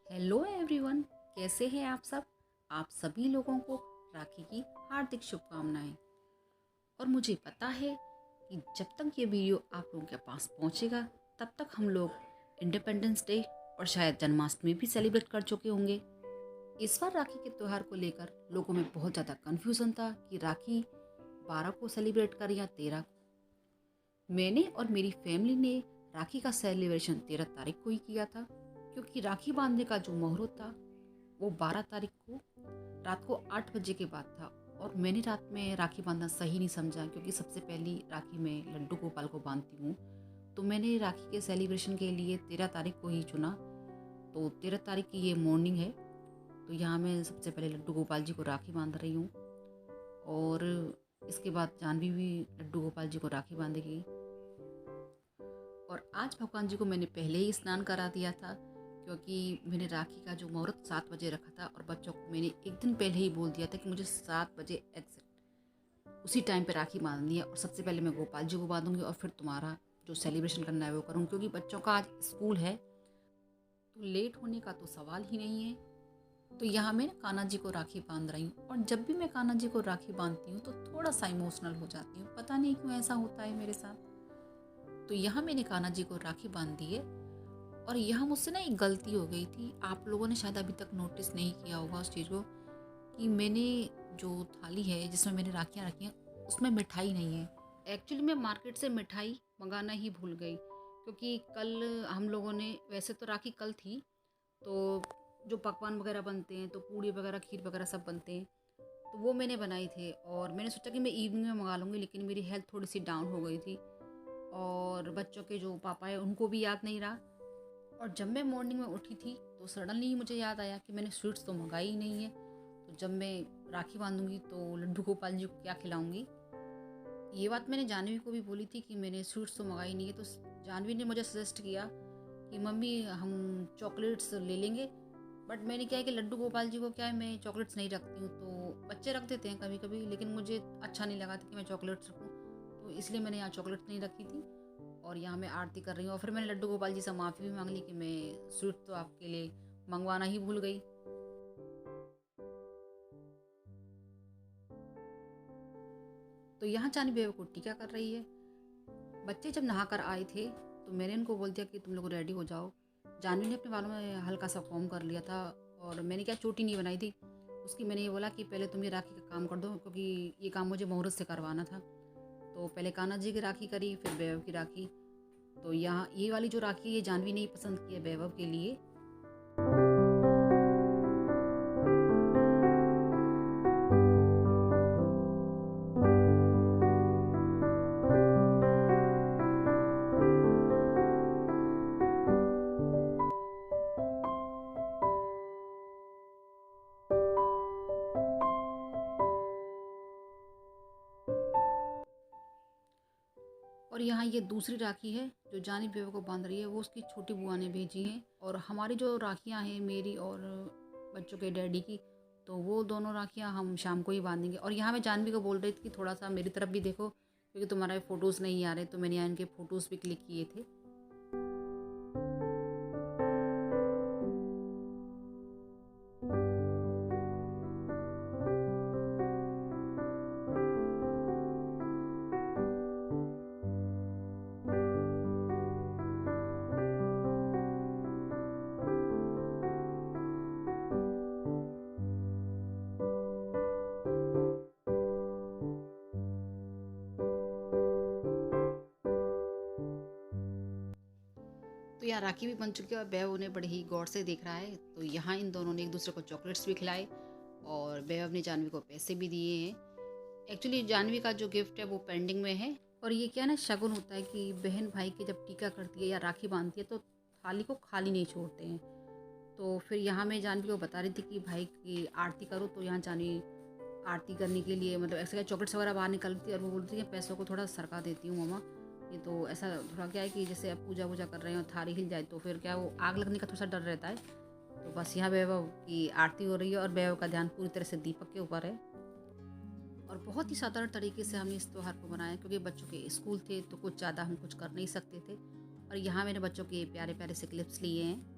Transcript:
Hello everyone, कैसे हैं आप सब। आप सभी लोगों को राखी की हार्दिक शुभकामनाएं। और मुझे पता है कि जब तक ये वीडियो आप लोगों के पास पहुंचेगा तब तक हम लोग इंडिपेंडेंस डे और शायद जन्माष्टमी भी सेलिब्रेट कर चुके होंगे। इस बार राखी के त्यौहार को लेकर लोगों में बहुत ज़्यादा कन्फ्यूज़न था कि राखी 12 को सेलिब्रेट कर या 13 को। मैंने और मेरी फैमिली ने राखी का सेलिब्रेशन 13 तारीख को ही किया था, क्योंकि राखी बांधने का जो मुहूर्त था वो 12 तारीख को रात को 8 बजे के बाद था। और मैंने रात में राखी बांधना सही नहीं समझा, क्योंकि सबसे पहली राखी मैं लड्डू गोपाल को बांधती हूँ, तो मैंने राखी के सेलिब्रेशन के लिए 13 तारीख को ही चुना। तो 13 तारीख की ये मॉर्निंग है, तो यहाँ मैं सबसे पहले लड्डू गोपाल जी को राखी बांध रही हूँ और इसके बाद जानवी भी लड्डू गोपाल जी को राखी बांधेगी। और आज भगवान जी को मैंने पहले ही स्नान करा दिया था, क्योंकि मैंने राखी का जो मुहूर्त 7 बजे रखा था और बच्चों को मैंने एक दिन पहले ही बोल दिया था कि मुझे 7 बजे एग्जैक्ट उसी टाइम पे राखी बांधनी है। और सबसे पहले मैं गोपाल जी को बांधूंगी और फिर तुम्हारा जो सेलिब्रेशन करना है वो करूँगी, क्योंकि बच्चों का आज स्कूल है तो लेट होने का तो सवाल ही नहीं है। तो यहाँ मैं कान्हा जी को राखी बांध रही हूँ। और जब भी मैं कान्हा जी को राखी बांधती हूँ तो थोड़ा सा इमोशनल हो जाती हूँ, पता नहीं क्यों ऐसा होता है मेरे साथ। तो यहाँ मैंने कान्हा जी को राखी बांध दी है। और यहाँ मुझसे ना एक गलती हो गई थी, आप लोगों ने शायद अभी तक नोटिस नहीं किया होगा उस चीज़ को, कि मैंने जो थाली है जिसमें मैंने राखियाँ रखी हैं उसमें मिठाई नहीं है। एक्चुअली मैं मार्केट से मिठाई मंगाना ही भूल गई, क्योंकि कल हम लोगों ने, वैसे तो राखी कल थी तो जो पकवान वगैरह बनते हैं तो पूड़ी वगैरह खीर वगैरह सब बनते हैं, तो वो मैंने बनाई थे। और मैंने सोचा कि मैं इवनिंग में मंगा लूँगी, लेकिन मेरी हेल्थ थोड़ी सी डाउन हो गई थी और बच्चों के जो पापा है उनको भी याद नहीं रहा। और जब मैं मॉर्निंग में उठी थी तो सडनली ही मुझे याद आया कि मैंने स्वीट्स तो मंगाई ही नहीं है। तो जब मैं राखी बांधूंगी तो लड्डू गोपाल जी को क्या खिलाऊंगी। ये बात मैंने जानवी को भी बोली थी कि मैंने स्वीट्स तो मंगाई नहीं है। तो जानवी ने मुझे सजेस्ट किया कि मम्मी हम चॉकलेट्स ले लेंगे। बट मैंने क्या है कि लड्डू गोपाल जी को क्या है, मैं चॉकलेट्स नहीं रखती हूँ, तो बच्चे रख देते हैं कभी कभी, लेकिन मुझे अच्छा नहीं लगा था कि मैं चॉकलेट्स रखूँ, तो इसलिए मैंने यहाँ चॉकलेट्स नहीं रखी थी। और यहाँ मैं आरती कर रही हूँ। और फिर मैंने लड्डू गोपाल जी से माफ़ी भी मांग ली कि मैं स्वीट तो आपके लिए मंगवाना ही भूल गई। तो यहाँ चांदी बेवकूफ़ी क्या कर रही है। बच्चे जब नहा कर आए थे तो मैंने उनको बोल दिया कि तुम लोग रेडी हो जाओ। जानवी ने अपने बालों में हल्का सा कॉम कर लिया था और मैंने क्या चोटी नहीं बनाई थी उसकी। मैंने ये बोला कि पहले तुम ये राखी का काम कर दो, क्योंकि ये काम मुझे मुहूर्त से करवाना था। तो पहले कान्हा जी की राखी करी, फिर वैभव की राखी। तो यहाँ ये वाली जो राखी ये जानवी ने ही पसंद की है वैभव के लिए। और यहाँ ये दूसरी राखी है जो जानी बेवा को बांध रही है, वो उसकी छोटी बुआ ने भेजी है। और हमारी जो राखियाँ हैं मेरी और बच्चों के डैडी की, तो वो दोनों राखियाँ हम शाम को ही बांधेंगे। और यहाँ मैं जानवी को बोल रही थी कि थोड़ा सा मेरी तरफ भी देखो, क्योंकि तुम्हारे फ़ोटोज़ नहीं आ रहे, तो मैंने यहाँ इनके फ़ोटोज़ भी क्लिक किए थे। तो यहाँ राखी भी बन चुकी है और वैभव उन्हें बड़े ही गौर से देख रहा है। तो यहाँ इन दोनों ने एक दूसरे को चॉकलेट्स भी खिलाए और वैभव ने जानवी को पैसे भी दिए हैं। एक्चुअली जानवी का जो गिफ्ट है वो पेंडिंग में है। और ये क्या ना शगुन होता है कि बहन भाई की जब टीका करती है या राखी बांधती है तो थाली को खाली नहीं छोड़ते हैं। तो फिर यहाँ मैं जानवी को बता रही थी कि भाई की आरती करो, तो यहाँ जानवी आरती करने के लिए मतलब ऐसे चॉकलेट्स वगैरह बाहर निकलती है और वो बोलती है पैसों को थोड़ा सरका देती हूँ मम्मा। ये तो ऐसा थोड़ा क्या है कि जैसे आप पूजा वूजा कर रहे हैं और थाली हिल जाए तो फिर क्या वो आग लगने का थोड़ा सा डर रहता है। तो बस यहाँ वैभव की आरती हो रही है और वैभव का ध्यान पूरी तरह से दीपक के ऊपर है। और बहुत ही साधारण तरीके से हमने इस त्यौहार को बनाया, क्योंकि बच्चों के स्कूल थे तो कुछ ज़्यादा हम कुछ कर नहीं सकते थे। और यहाँ मैंने बच्चों के प्यारे प्यारे से क्लिप्स लिए हैं।